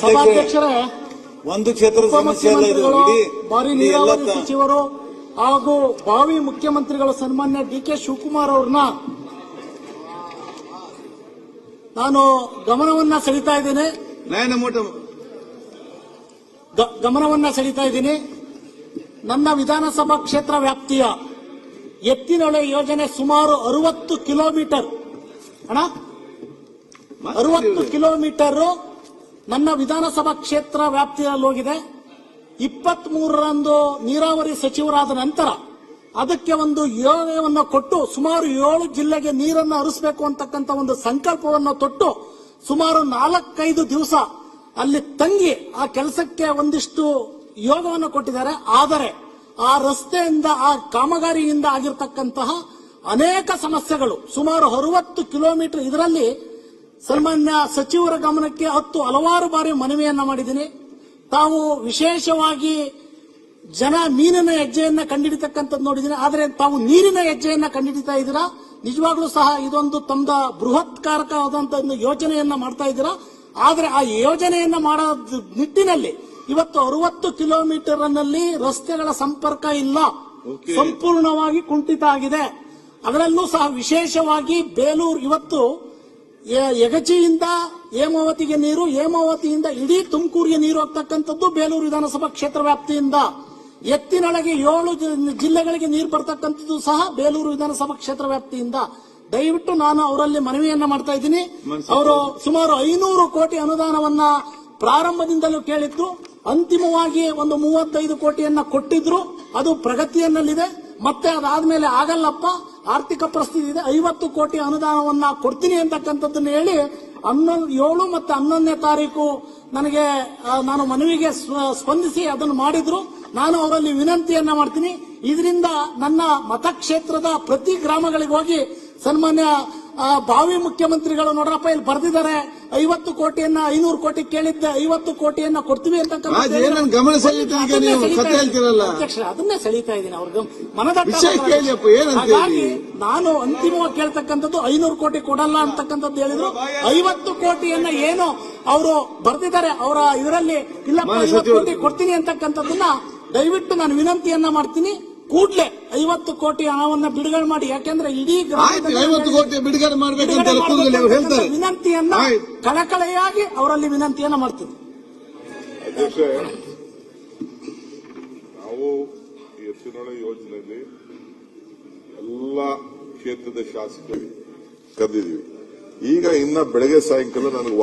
ಸಭಾಧ್ಯಕ್ಷರೇ, ಒಂದು ಕ್ಷೇತ್ರದ ಸಮಸ್ಯೆ ಅಲ್ಲ ಇದು. ಭಾರಿ ನೀರಾವರಿ ಸಚಿವರು ಹಾಗೂ ಭಾವಿ ಮುಖ್ಯಮಂತ್ರಿಗಳು ಸನ್ಮಾನ್ಯ ಡಿ.ಕೆ. ಶಿವಕುಮಾರ್ ಅವ್ರನ್ನ ನಾನು ಗಮನವನ್ನ ಸೆಳೀತಾ ಇದ್ದೀನಿ. ನನ್ನ ವಿಧಾನಸಭಾ ಕ್ಷೇತ್ರ ವ್ಯಾಪ್ತಿಯ ಎತ್ತಿನೊಳೆ ಯೋಜನೆ ಸುಮಾರು 60 ಕಿಲೋಮೀಟರ್ 60 ಕಿಲೋಮೀಟರ್ ನನ್ನ ವಿಧಾನಸಭಾ ಕ್ಷೇತ್ರ ವ್ಯಾಪ್ತಿಯಲ್ಲಿ ಹೋಗಿದೆ. 23ರಂದು ನೀರಾವರಿ ಸಚಿವರಾದ ನಂತರ ಅದಕ್ಕೆ ಒಂದು ಯೋಜನೆಯನ್ನು ಕೊಟ್ಟು ಸುಮಾರು 7 ಜಿಲ್ಲೆಗೆ ನೀರನ್ನು ಹರಿಸಬೇಕು ಅಂತಕ್ಕಂಥ ಒಂದು ಸಂಕಲ್ಪವನ್ನು ತೊಟ್ಟು ಸುಮಾರು 4-5 ದಿವಸ ಅಲ್ಲಿ ತಂಗಿ ಆ ಕೆಲಸಕ್ಕೆ ಒಂದಿಷ್ಟು ಯೋಗವನ್ನು ಕೊಟ್ಟಿದ್ದಾರೆ. ಆದರೆ ಆ ರಸ್ತೆಯಿಂದ ಆ ಕಾಮಗಾರಿಯಿಂದ ಆಗಿರತಕ್ಕಂತಹ ಅನೇಕ ಸಮಸ್ಯೆಗಳು ಸುಮಾರು 60 ಕಿಲೋಮೀಟರ್. ಇದರಲ್ಲಿ ಸನ್ಮಾನ್ಯ ಸಚಿವರ ಗಮನಕ್ಕೆ ಹಲವಾರು ಬಾರಿ ಮನವಿಯನ್ನ ಮಾಡಿದ್ದೀನಿ. ತಾವು ವಿಶೇಷವಾಗಿ ಜನ ಮೀನಿನ ಹೆಜ್ಜೆಯನ್ನ ಕಂಡುಹಿಡಿತಕ್ಕಂಥದ್ದು ನೋಡಿದ್ದೀನಿ, ಆದರೆ ತಾವು ನೀರಿನ ಹೆಜ್ಜೆಯನ್ನ ಕಂಡುಹಿಡಿತಾ ಇದ್ದೀರಾ. ನಿಜವಾಗ್ಲೂ ಸಹ ಇದೊಂದು ತಮ್ಮ ಬೃಹತ್ಕಾರಕವಾದಂತಹ ಒಂದು ಯೋಜನೆಯನ್ನ ಮಾಡ್ತಾ ಇದ್ದೀರಾ. ಆದರೆ ಆ ಯೋಜನೆಯನ್ನ ಮಾಡೋ ನಿಟ್ಟಿನಲ್ಲಿ ಇವತ್ತು 60 ಕಿಲೋಮೀಟರ್ ನಲ್ಲಿ ರಸ್ತೆಗಳ ಸಂಪರ್ಕ ಇಲ್ಲ, ಸಂಪೂರ್ಣವಾಗಿ ಕುಂಠಿತ ಆಗಿದೆ. ಅದರಲ್ಲೂ ಸಹ ವಿಶೇಷವಾಗಿ ಬೇಲೂರು ಇವತ್ತು ಯಗಚಿಯಿಂದ ಹೇಮಾವತಿಗೆ ನೀರು, ಹೇಮಾವತಿಯಿಂದ ಇಡೀ ತುಮಕೂರಿಗೆ ನೀರು ಹೋಗ್ತಕ್ಕಂಥದ್ದು ಬೇಲೂರು ವಿಧಾನಸಭಾ ಕ್ಷೇತ್ರ ವ್ಯಾಪ್ತಿಯಿಂದ. ಎತ್ತಿನೊಳಗೆ 7 ಜಿಲ್ಲೆಗಳಿಗೆ ನೀರು ಬರ್ತಕ್ಕಂಥದ್ದು ಸಹ ಬೇಲೂರು ವಿಧಾನಸಭಾ ಕ್ಷೇತ್ರ ವ್ಯಾಪ್ತಿಯಿಂದ. ದಯವಿಟ್ಟು ನಾನು ಅವರಲ್ಲಿ ಮನವಿಯನ್ನ ಮಾಡ್ತಾ ಇದ್ದೀನಿ. ಅವರು ಸುಮಾರು 500 ಕೋಟಿ ಅನುದಾನವನ್ನ ಪ್ರಾರಂಭದಿಂದಲೂ ಕೇಳಿದ್ದು, ಅಂತಿಮವಾಗಿ ಒಂದು 35 ಕೋಟಿಯನ್ನ ಕೊಟ್ಟಿದ್ರು. ಅದು ಪ್ರಗತಿಯನ್ನಲ್ಲಿದೆ. ಮತ್ತೆ ಅದಾದ್ಮೇಲೆ ಆಗಲ್ಲಪ್ಪ, ಆರ್ಥಿಕ ಪರಿಸ್ಥಿತಿ ಇದೆ, 50 ಕೋಟಿ ಅನುದಾನವನ್ನ ಕೊಡ್ತೀನಿ ಅಂತಕ್ಕಂಥದ್ದನ್ನು ಹೇಳಿ 7 ಮತ್ತು 11ನೇ ತಾರೀಕು ನನಗೆ ನಾನು ಮನವಿಗೆ ಸ್ಪಂದಿಸಿ ಅದನ್ನು ಮಾಡಿದ್ರು. ನಾನು ಅವರಲ್ಲಿ ವಿನಂತಿಯನ್ನ ಮಾಡ್ತೀನಿ, ಇದರಿಂದ ನನ್ನ ಮತಕ್ಷೇತ್ರದ ಪ್ರತಿ ಗ್ರಾಮಗಳಿಗೆ ಹೋಗಿ ಸನ್ಮಾನ್ಯ ಭಾವಿ ಮುಖ್ಯಮಂತ್ರಿಗಳು ನೋಡ್ರಪ್ಪ ಇಲ್ಲಿ ಬರೆದಿದ್ದಾರೆ 50 ಕೋಟಿಯನ್ನ 500 ಕೋಟಿ ಕೇಳಿದ್ದೆ, 50 ಕೋಟಿಯನ್ನ ಕೊಡ್ತೀವಿ ಅಂತಕ್ಕಂಥ ಅದನ್ನೇ ಸೆಳೀತಾ ಇದ್ದೀನಿ ಅವ್ರಿಗೆ ಮನದಟ್ಟ. ಹಾಗಾಗಿ ನಾನು ಅಂತಿಮವಾಗಿ ಕೇಳ್ತಕ್ಕಂಥದ್ದು 500 ಕೋಟಿ ಕೊಡಲ್ಲ ಅಂತಕ್ಕಂಥದ್ದು ಹೇಳಿದ್ರು. 50 ಕೋಟಿಯನ್ನ ಏನು ಅವರು ಬರೆದಿದ್ದಾರೆ ಅವರ ಇದರಲ್ಲಿ ಇಲ್ಲಪ್ಪ 50 ಕೋಟಿ ಕೊಡ್ತೀನಿ ಅಂತಕ್ಕಂಥದ್ದನ್ನ ದಯವಿಟ್ಟು ನಾನು ವಿನಂತಿಯನ್ನ ಮಾಡ್ತೀನಿ. ಕೂಡಲೇ 50 ಕೋಟಿ ಹಣವನ್ನು ಬಿಡುಗಡೆ ಮಾಡಿ, ಯಾಕೆಂದ್ರೆ ಇಡೀ 50 ಕೋಟಿ ಬಿಡುಗಡೆ ಮಾಡಬೇಕಂತ ವಿನಂತಿಯನ್ನ ಕಳಕಳೆಯಾಗಿ ಅವರಲ್ಲಿ ವಿನಂತಿಯನ್ನ ಮಾಡ್ತೀನಿ. ಅಧ್ಯಕ್ಷ, ನಾವು ಎತ್ತಿನೊಳೆ ಯೋಜನೆಯಲ್ಲಿ ಎಲ್ಲ ಕ್ಷೇತ್ರದ ಶಾಸಕರಿಗೆ ಕರೆದಿದ್ದೀವಿ. ಈಗ ಇನ್ನ ಬೆಳಗ್ಗೆ ಸಾಯಂಕಾಲ ನನಗೆ